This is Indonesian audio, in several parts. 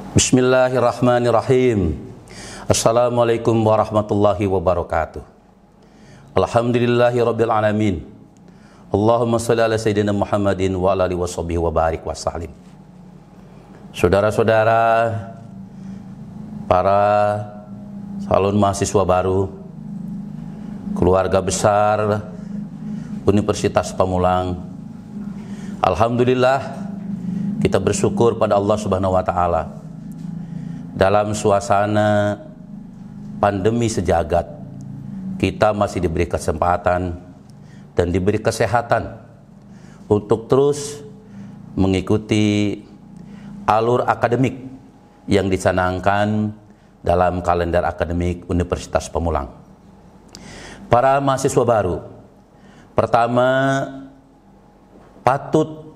Bismillahirrahmanirrahim. Assalamualaikum warahmatullahi wabarakatuh. Alhamdulillahirabbil alamin. Allahumma shalli ala sayyidina Muhammadin wa ala alihi washabihi wa barik wa sallim. Saudara-saudara, para calon mahasiswa baru, keluarga besar Universitas Pamulang, alhamdulillah kita bersyukur pada Allah Subhanahu wa taala. Dalam suasana pandemi sejagat, kita masih diberi kesempatan dan diberi kesehatan untuk terus mengikuti alur akademik yang dicanangkan dalam kalender akademik Universitas Pamulang. Para mahasiswa baru, pertama patut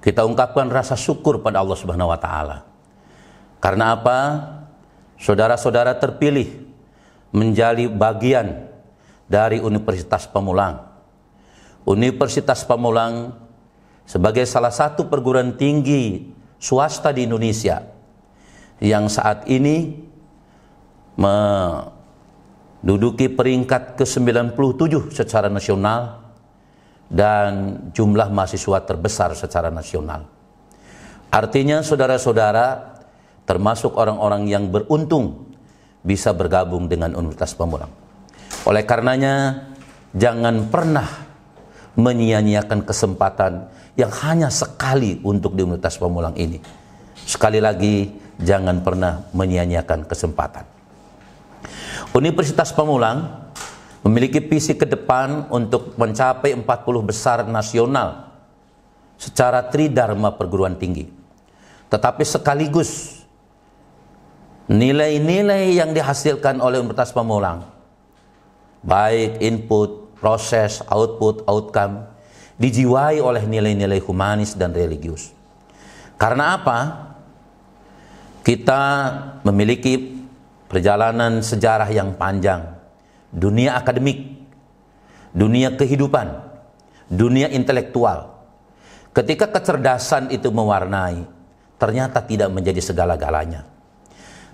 kita ungkapkan rasa syukur pada Allah Subhanahu wa taala. Karena apa? Saudara-saudara terpilih menjadi bagian dari Universitas Pamulang. Universitas Pamulang sebagai salah satu perguruan tinggi swasta di Indonesia yang saat ini menduduki peringkat ke-97 secara nasional dan jumlah mahasiswa terbesar secara nasional. Artinya saudara-saudara termasuk orang-orang yang beruntung bisa bergabung dengan Universitas Pamulang. Oleh karenanya, jangan pernah menyia-nyiakan kesempatan yang hanya sekali untuk di Universitas Pamulang ini. Sekali lagi, jangan pernah menyia-nyiakan kesempatan. Universitas Pamulang memiliki visi ke depan untuk mencapai 40 besar nasional secara tridharma perguruan tinggi. Tetapi sekaligus nilai-nilai yang dihasilkan oleh Universitas Pamulang, baik input, proses, output, outcome, dijiwai oleh nilai-nilai humanis dan religius. Karena apa? Kita memiliki perjalanan sejarah yang panjang, dunia akademik, dunia kehidupan, dunia intelektual. Ketika kecerdasan itu mewarnai, ternyata tidak menjadi segala-galanya.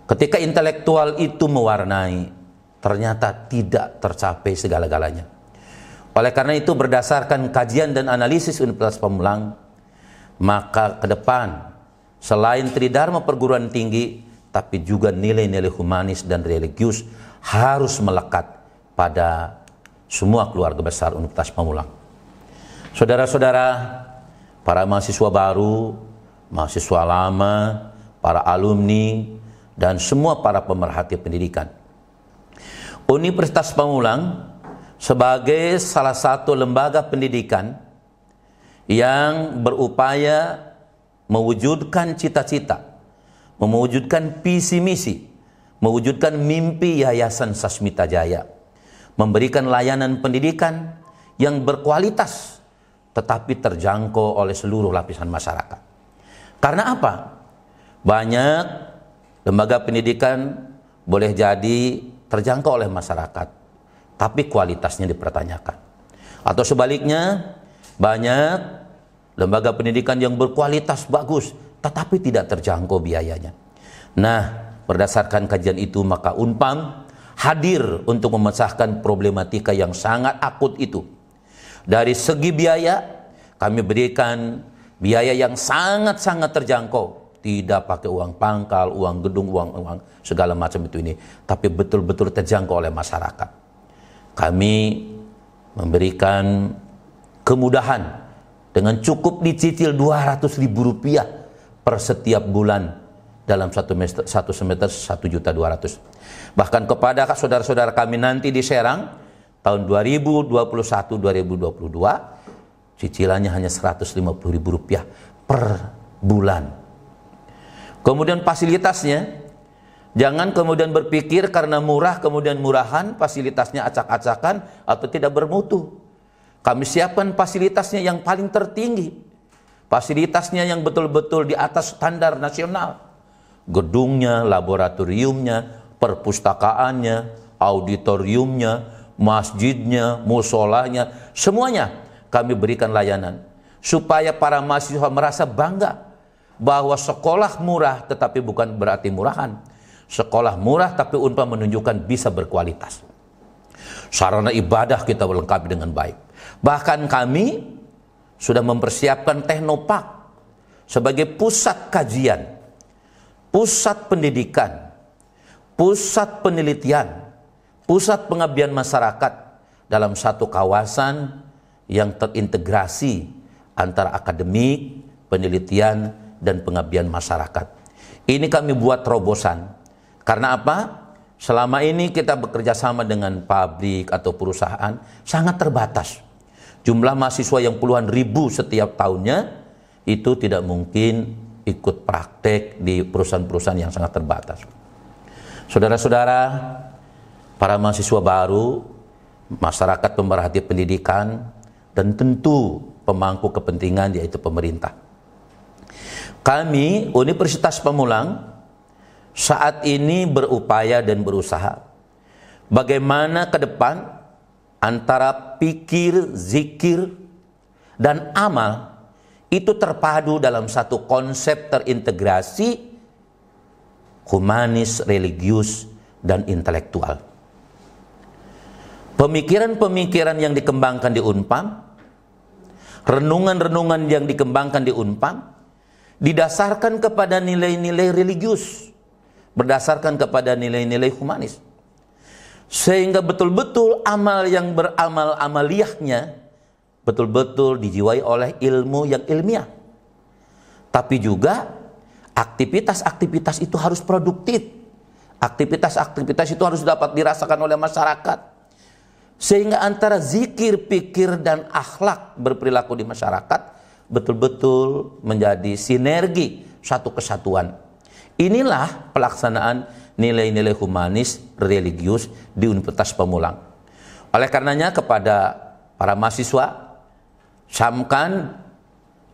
Ketika intelektual itu mewarnai, ternyata tidak tercapai segala-galanya. Oleh karena itu, berdasarkan kajian dan analisis Universitas Pamulang, maka ke depan selain tridharma perguruan tinggi, tapi juga nilai-nilai humanis dan religius harus melekat pada semua keluarga besar Universitas Pamulang. Saudara-saudara, para mahasiswa baru, mahasiswa lama, para alumni, dan semua para pemerhati pendidikan, Universitas Pamulang sebagai salah satu lembaga pendidikan yang berupaya mewujudkan cita-cita, mewujudkan visi misi, mewujudkan mimpi Yayasan Sasmita Jaya, memberikan layanan pendidikan yang berkualitas tetapi terjangkau oleh seluruh lapisan masyarakat. Karena apa? Banyak lembaga pendidikan boleh jadi terjangkau oleh masyarakat, tapi kualitasnya dipertanyakan. Atau sebaliknya, banyak lembaga pendidikan yang berkualitas bagus, tetapi tidak terjangkau biayanya. Nah, berdasarkan kajian itu, maka Unpam hadir untuk memecahkan problematika yang sangat akut itu. Dari segi biaya, kami berikan biaya yang sangat-sangat terjangkau. Tidak pakai uang pangkal, uang gedung, uang segala macam itu ini, tapi betul-betul terjangkau oleh masyarakat. Kami memberikan kemudahan dengan cukup dicicil Rp200.000 per setiap bulan dalam satu semester 1.200.000. Bahkan kepada saudara-saudara kami nanti di Serang tahun 2021-2022, cicilannya hanya Rp150.000 per bulan. Kemudian fasilitasnya, jangan kemudian berpikir karena murah kemudian murahan, fasilitasnya acak-acakan atau tidak bermutu. Kami siapkan fasilitasnya yang paling tertinggi, fasilitasnya yang betul-betul di atas standar nasional. Gedungnya, laboratoriumnya, perpustakaannya, auditoriumnya, masjidnya, musolanya, semuanya kami berikan layanan supaya para mahasiswa merasa bangga bahwa sekolah murah tetapi bukan berarti murahan. Sekolah murah tapi Unpam menunjukkan bisa berkualitas. Sarana ibadah kita lengkapi dengan baik. Bahkan kami sudah mempersiapkan Teknopark sebagai pusat kajian, pusat pendidikan, pusat penelitian, pusat pengabdian masyarakat dalam satu kawasan yang terintegrasi antara akademik, penelitian, dan pengabdian masyarakat. Ini kami buat terobosan. Karena apa? Selama ini kita bekerja sama dengan pabrik atau perusahaan sangat terbatas. Jumlah mahasiswa yang puluhan ribu setiap tahunnya itu tidak mungkin ikut praktek di perusahaan-perusahaan yang sangat terbatas. Saudara-saudara, para mahasiswa baru, masyarakat pemerhati pendidikan, dan tentu pemangku kepentingan yaitu pemerintah. Kami, Universitas Pamulang, saat ini berupaya dan berusaha bagaimana ke depan antara pikir, zikir, dan amal itu terpadu dalam satu konsep terintegrasi humanis, religius, dan intelektual. Pemikiran-pemikiran yang dikembangkan di Unpam, renungan-renungan yang dikembangkan di Unpam didasarkan kepada nilai-nilai religius, berdasarkan kepada nilai-nilai humanis. Sehingga betul-betul amal yang beramal amaliyahnya betul-betul dijiwai oleh ilmu yang ilmiah. Tapi juga aktivitas-aktivitas itu harus produktif. Aktivitas-aktivitas itu harus dapat dirasakan oleh masyarakat. Sehingga antara zikir, pikir, dan akhlak berperilaku di masyarakat betul-betul menjadi sinergi, satu kesatuan. Inilah pelaksanaan nilai-nilai humanis religius di Universitas Pamulang. Oleh karenanya kepada para mahasiswa, camkan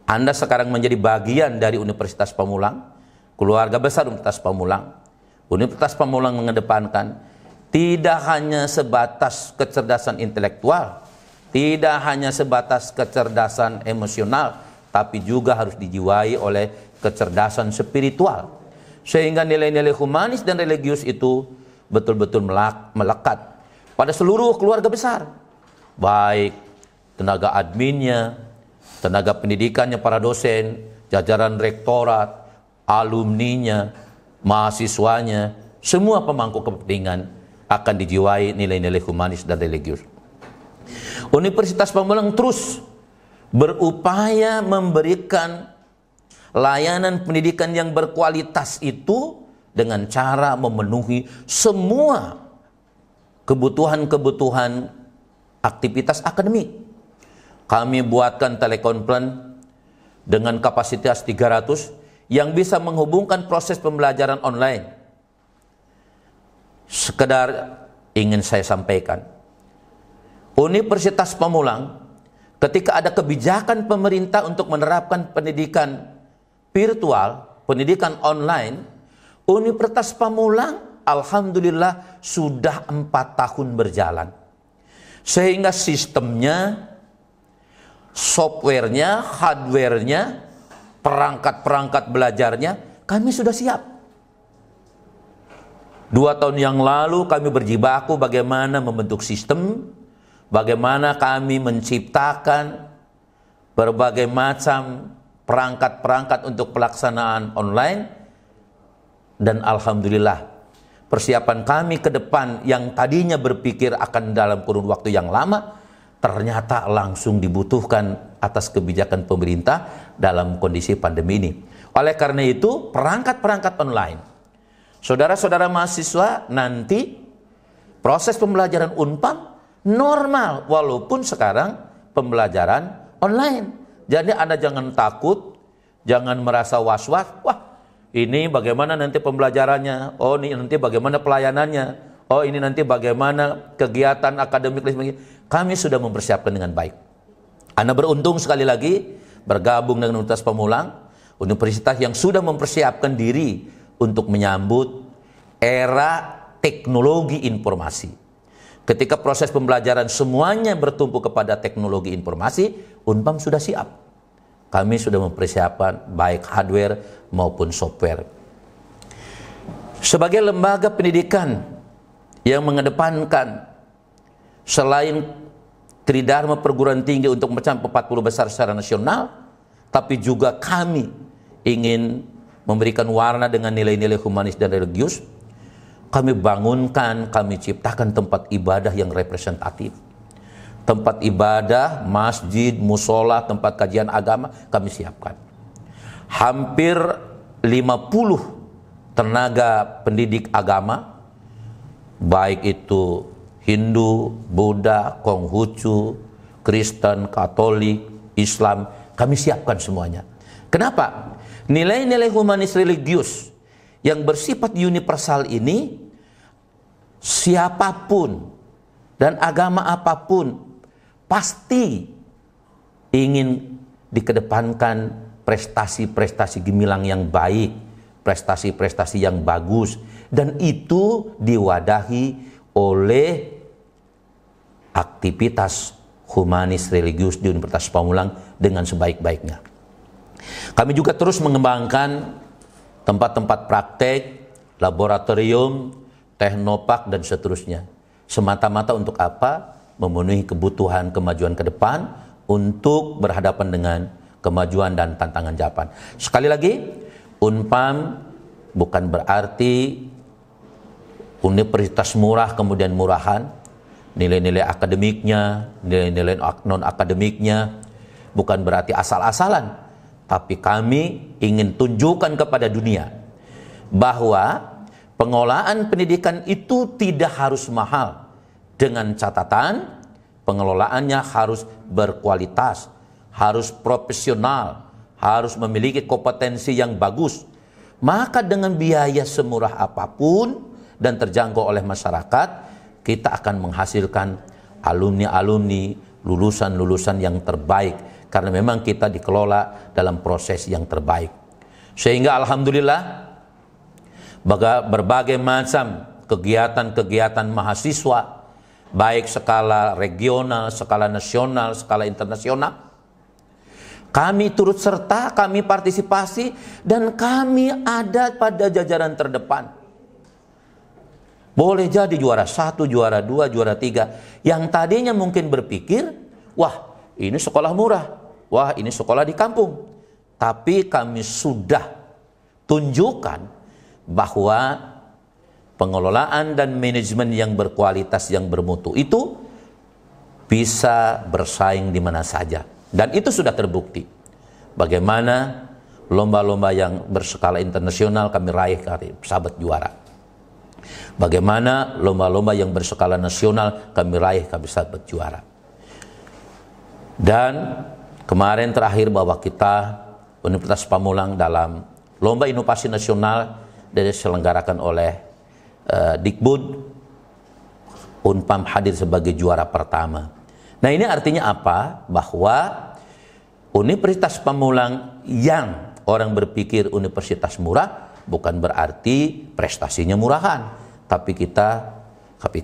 Anda sekarang menjadi bagian dari Universitas Pamulang, keluarga besar Universitas Pamulang. Universitas Pamulang mengedepankan tidak hanya sebatas kecerdasan intelektual, tidak hanya sebatas kecerdasan emosional, tapi juga harus dijiwai oleh kecerdasan spiritual. Sehingga nilai-nilai humanis dan religius itu betul-betul melekat pada seluruh keluarga besar. Baik tenaga adminnya, tenaga pendidikannya, para dosen, jajaran rektorat, alumninya, mahasiswanya, semua pemangku kepentingan akan dijiwai nilai-nilai humanis dan religius. Universitas Pamulang terus berupaya memberikan layanan pendidikan yang berkualitas itu dengan cara memenuhi semua kebutuhan-kebutuhan aktivitas akademik. Kami buatkan telekonferensi dengan kapasitas 300 yang bisa menghubungkan proses pembelajaran online. Sekedar ingin saya sampaikan, Universitas Pamulang ketika ada kebijakan pemerintah untuk menerapkan pendidikan virtual, pendidikan online, Universitas Pamulang alhamdulillah sudah 4 tahun berjalan. Sehingga sistemnya, softwarenya, hardwarenya, perangkat-perangkat belajarnya kami sudah siap. 2 tahun yang lalu kami berjibaku bagaimana membentuk sistem, bagaimana kami menciptakan berbagai macam perangkat-perangkat untuk pelaksanaan online, dan alhamdulillah persiapan kami ke depan yang tadinya berpikir akan dalam kurun waktu yang lama ternyata langsung dibutuhkan atas kebijakan pemerintah dalam kondisi pandemi ini. Oleh karena itu perangkat-perangkat online, saudara-saudara mahasiswa, nanti proses pembelajaran Unpam normal walaupun sekarang pembelajaran online. Jadi Anda jangan takut, jangan merasa was-was. Wah, ini bagaimana nanti pembelajarannya? Oh, ini nanti bagaimana pelayanannya? Oh, ini nanti bagaimana kegiatan akademik? Kami sudah mempersiapkan dengan baik. Anda beruntung sekali lagi bergabung dengan Universitas Pamulang, universitas yang sudah mempersiapkan diri untuk menyambut era teknologi informasi. Ketika proses pembelajaran semuanya bertumpu kepada teknologi informasi, Unpam sudah siap. kami sudah mempersiapkan baik hardware maupun software. Sebagai lembaga pendidikan yang mengedepankan selain Tridharma perguruan tinggi untuk mencapai 40 besar secara nasional, tapi juga kami ingin memberikan warna dengan nilai-nilai humanis dan religius. Kami bangunkan, kami ciptakan tempat ibadah yang representatif. Tempat ibadah, masjid, musola, tempat kajian agama kami siapkan. Hampir 50 tenaga pendidik agama, baik itu Hindu, Buddha, Konghucu, Kristen, Katolik, Islam, kami siapkan semuanya. Kenapa? Nilai-nilai humanis religius yang bersifat universal ini, siapapun dan agama apapun pasti ingin dikedepankan prestasi-prestasi gemilang yang baik, prestasi-prestasi yang bagus, dan itu diwadahi oleh aktivitas humanis religius di Universitas Pamulang dengan sebaik-baiknya. Kami juga terus mengembangkan tempat-tempat praktek, laboratorium, teknopark, dan seterusnya. Semata-mata untuk apa? Memenuhi kebutuhan kemajuan ke depan untuk berhadapan dengan kemajuan dan tantangan Japan. Sekali lagi, Unpam bukan berarti universitas murah kemudian murahan. Nilai-nilai akademiknya, nilai-nilai non-akademiknya bukan berarti asal-asalan. Tapi kami ingin tunjukkan kepada dunia bahwa pengelolaan pendidikan itu tidak harus mahal, dengan catatan pengelolaannya harus berkualitas, harus profesional, harus memiliki kompetensi yang bagus. Maka dengan biaya semurah apapun dan terjangkau oleh masyarakat, kita akan menghasilkan alumni-alumni, lulusan-lulusan yang terbaik, karena memang kita dikelola dalam proses yang terbaik. Sehingga alhamdulillah berbagai macam kegiatan-kegiatan mahasiswa, baik skala regional, skala nasional, skala internasional, kami turut serta, kami partisipasi, dan kami ada pada jajaran terdepan. Boleh jadi juara 1, juara 2, juara 3. Yang tadinya mungkin berpikir, wah ini sekolah murah, wah ini sekolah di kampung. Tapi kami sudah tunjukkan bahwa pengelolaan dan manajemen yang berkualitas, yang bermutu itu bisa bersaing di mana saja. Dan itu sudah terbukti. Bagaimana lomba-lomba yang berskala internasional kami raih sahabat juara. Bagaimana lomba-lomba yang berskala nasional kami raih sahabat juara. Dan kemarin terakhir bahwa kita Universitas Pamulang dalam lomba inovasi nasional diselenggarakan oleh Dikbud, Unpam hadir sebagai juara pertama. Nah ini artinya apa? Bahwa Universitas Pamulang yang orang berpikir universitas murah bukan berarti prestasinya murahan, tapi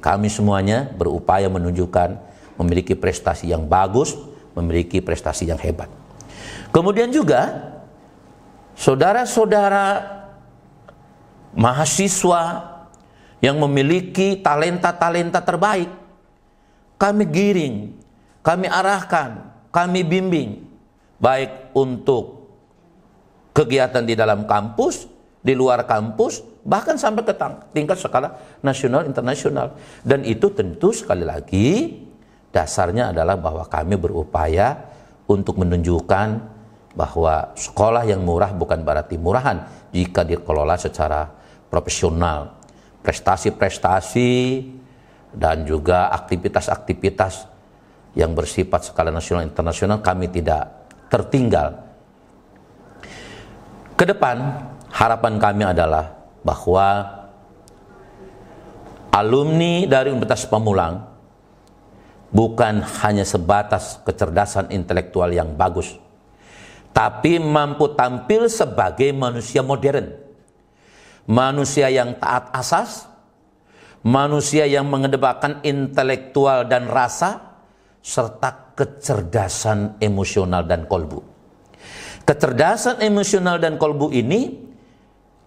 kami semuanya berupaya menunjukkan memiliki prestasi yang bagus, memiliki prestasi yang hebat. Kemudian juga saudara-saudara mahasiswa yang memiliki talenta-talenta terbaik, kami giring, kami arahkan, kami bimbing, baik untuk kegiatan di dalam kampus, di luar kampus, bahkan sampai ke tingkat skala nasional, internasional. Dan itu tentu sekali lagi dasarnya adalah bahwa kami berupaya untuk menunjukkan bahwa sekolah yang murah bukan berarti murahan jika dikelola secara profesional. Prestasi-prestasi dan juga aktivitas-aktivitas yang bersifat skala nasional internasional kami tidak tertinggal. Kedepan harapan kami adalah bahwa alumni dari Universitas Pamulang bukan hanya sebatas kecerdasan intelektual yang bagus, tapi mampu tampil sebagai manusia modern, manusia yang taat asas, manusia yang mengedepankan intelektual dan rasa, serta kecerdasan emosional dan kolbu. Kecerdasan emosional dan kolbu ini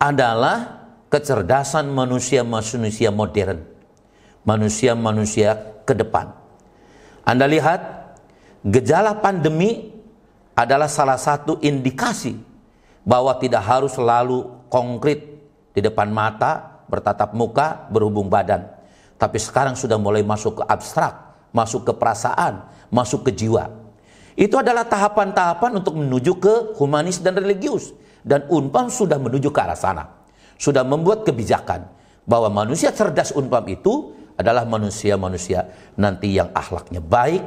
adalah kecerdasan manusia-manusia modern, manusia-manusia ke depan. Anda lihat, gejala pandemi adalah salah satu indikasi bahwa tidak harus selalu konkret di depan mata, bertatap muka, berhubung badan. Tapi sekarang sudah mulai masuk ke abstrak, masuk ke perasaan, masuk ke jiwa. Itu adalah tahapan-tahapan untuk menuju ke humanis dan religius. Dan Unpam sudah menuju ke arah sana. Sudah membuat kebijakan bahwa manusia cerdas Unpam itu adalah manusia-manusia nanti yang akhlaknya baik,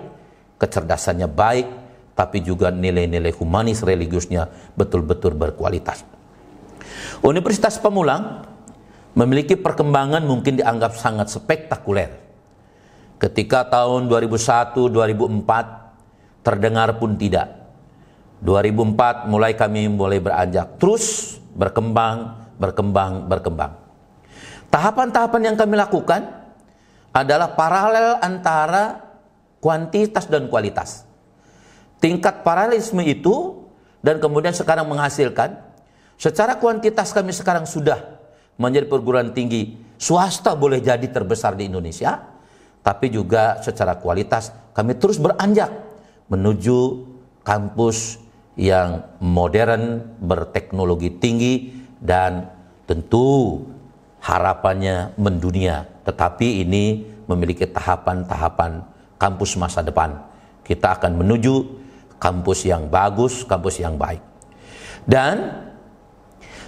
kecerdasannya baik, tapi juga nilai-nilai humanis religiusnya betul-betul berkualitas. Universitas Pamulang memiliki perkembangan mungkin dianggap sangat spektakuler. Ketika tahun 2001-2004 terdengar pun tidak. 2004 mulai kami beranjak terus berkembang. Tahapan-tahapan yang kami lakukan adalah paralel antara kuantitas dan kualitas. Tingkat paralelisme itu dan kemudian sekarang menghasilkan, secara kuantitas kami sekarang sudah menjadi perguruan tinggi swasta boleh jadi terbesar di Indonesia, tapi juga secara kualitas kami terus beranjak menuju kampus yang modern, berteknologi tinggi, dan tentu harapannya mendunia. Tetapi ini memiliki tahapan-tahapan kampus masa depan. Kita akan menuju kampus yang bagus, kampus yang baik. Dan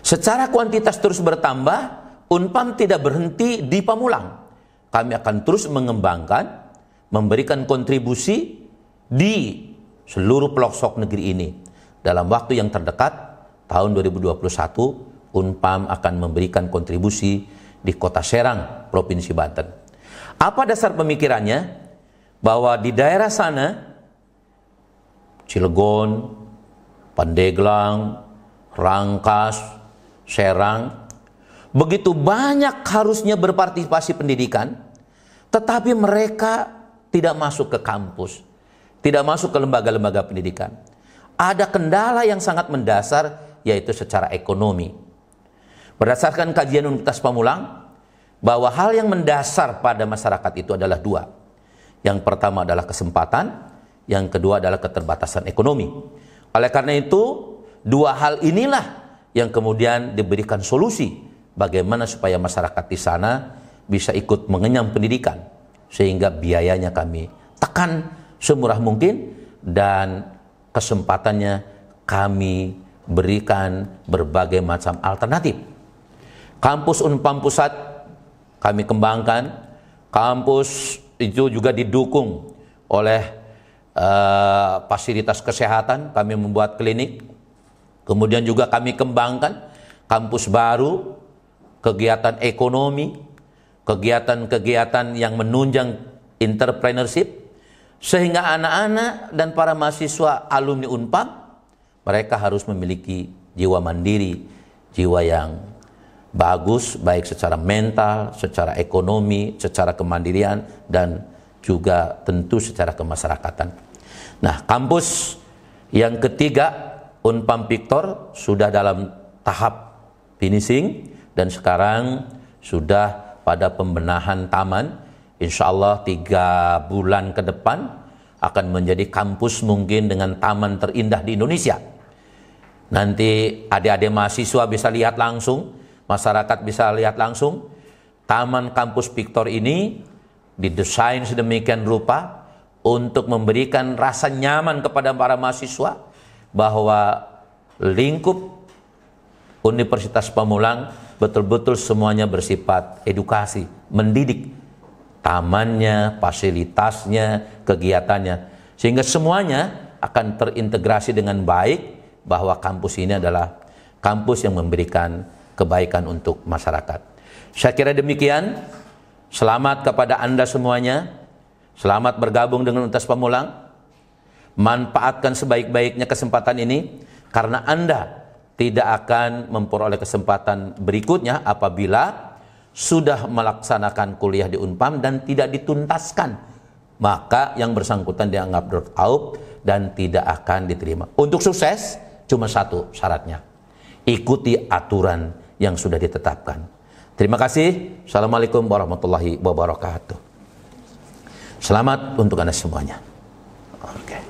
secara kuantitas terus bertambah, Unpam tidak berhenti di Pamulang. Kami akan terus mengembangkan, memberikan kontribusi di seluruh pelosok negeri ini. Dalam waktu yang terdekat, tahun 2021, Unpam akan memberikan kontribusi di Kota Serang, Provinsi Banten. Apa dasar pemikirannya? Bahwa di daerah sana, Cilegon, Pandeglang, Rangkas, Serang, begitu banyak harusnya berpartisipasi pendidikan, tetapi mereka tidak masuk ke kampus, tidak masuk ke lembaga-lembaga pendidikan. Ada kendala yang sangat mendasar, yaitu secara ekonomi. Berdasarkan kajian Universitas Pamulang, bahwa hal yang mendasar pada masyarakat itu adalah dua. Yang pertama adalah kesempatan, yang kedua adalah keterbatasan ekonomi. Oleh karena itu, dua hal inilah yang kemudian diberikan solusi bagaimana supaya masyarakat di sana bisa ikut mengenyam pendidikan, sehingga biayanya kami tekan semurah mungkin dan kesempatannya kami berikan berbagai macam alternatif. Kampus Unpam Pusat kami kembangkan. Kampus itu juga didukung oleh fasilitas kesehatan. Kami membuat klinik. Kemudian juga kami kembangkan kampus baru, kegiatan ekonomi, kegiatan-kegiatan yang menunjang entrepreneurship, sehingga anak-anak dan para mahasiswa alumni Unpam, mereka harus memiliki jiwa mandiri, jiwa yang bagus, baik secara mental, secara ekonomi, secara kemandirian, dan juga tentu secara kemasyarakatan. Nah, kampus yang ketiga, Unpam Victor, sudah dalam tahap finishing, dan sekarang sudah pada pembenahan taman. Insya Allah 3 bulan ke depan akan menjadi kampus mungkin dengan taman terindah di Indonesia. Nanti adik-adik mahasiswa bisa lihat langsung, masyarakat bisa lihat langsung. Taman Kampus Victor ini didesain sedemikian rupa untuk memberikan rasa nyaman kepada para mahasiswa bahwa lingkup Universitas Pamulang betul-betul semuanya bersifat edukasi, mendidik. Tamannya, fasilitasnya, kegiatannya, sehingga semuanya akan terintegrasi dengan baik, bahwa kampus ini adalah kampus yang memberikan kebaikan untuk masyarakat. Saya kira demikian. Selamat kepada Anda semuanya. Selamat bergabung dengan Universitas Pamulang. Manfaatkan sebaik-baiknya kesempatan ini, karena Anda tidak akan memperoleh kesempatan berikutnya apabila sudah melaksanakan kuliah di Unpam dan tidak dituntaskan, maka yang bersangkutan dianggap drop out dan tidak akan diterima. Untuk sukses, Cuma satu syaratnya. Ikuti aturan yang sudah ditetapkan. Terima kasih. Assalamualaikum warahmatullahi wabarakatuh. Selamat untuk Anda semuanya. Oke.